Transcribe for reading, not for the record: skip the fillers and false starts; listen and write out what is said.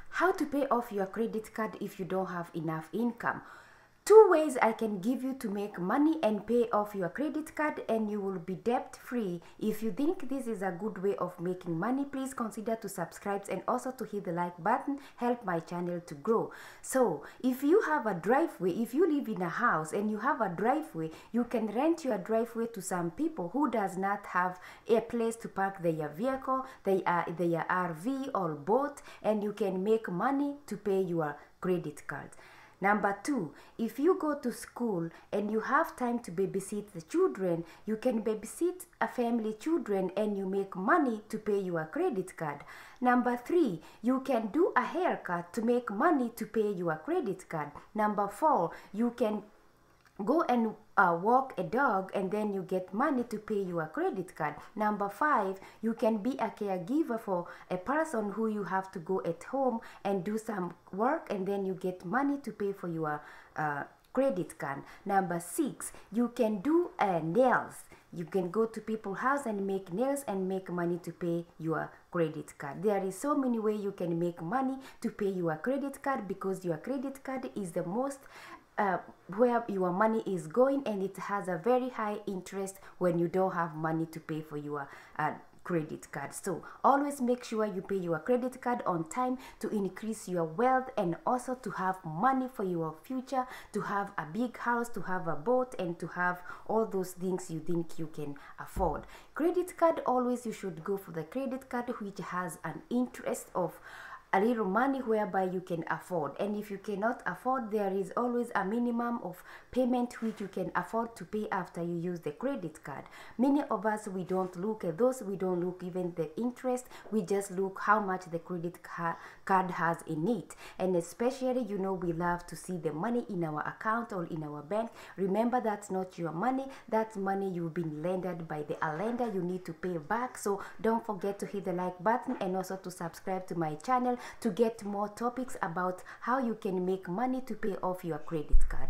How to pay off your credit card if you don't have enough income. 2 ways I can give you to make money and pay off your credit card, and you will be debt free. If you think this is a good way of making money, please consider to subscribe and also to hit the like button. Help my channel to grow. So if you have a driveway, if you live in a house and you have a driveway, you can rent your driveway to some people who does not have a place to park their vehicle, their RV or boat, and you can make money to pay your credit card. Number 2, if you go to school and you have time to babysit the children, you can babysit a family children and you make money to pay your credit card. Number 3, you can do a haircut to make money to pay your credit card. Number 4, you can go and walk a dog and then you get money to pay your credit card. Number 5, you can be a caregiver for a person who you have to go at home and do some work, and then you get money to pay for your credit card. Number 6, you can do nails. You can go to people's house and make nails and make money to pay your credit card. There is so many ways you can make money to pay your credit card, because your credit card is the most where your money is going, and it has a very high interest when you don't have money to pay for your credit card. So always make sure you pay your credit card on time to increase your wealth, and also to have money for your future, to have a big house, to have a boat, and to have all those things you think you can afford. Credit card, always you should go for the credit card which has an interest of a little money whereby you can afford. And if you cannot afford, there is always a minimum of payment which you can afford to pay after you use the credit card. Many of us, we don't look at those, we don't look even the interest, we just look how much the credit card has in it. And especially, you know, we love to see the money in our account or in our bank. Remember, that's not your money, that's money you've been lended by the lender, you need to pay back. So don't forget to hit the like button and also to subscribe to my channel to get more topics about how you can make money to pay off your credit card.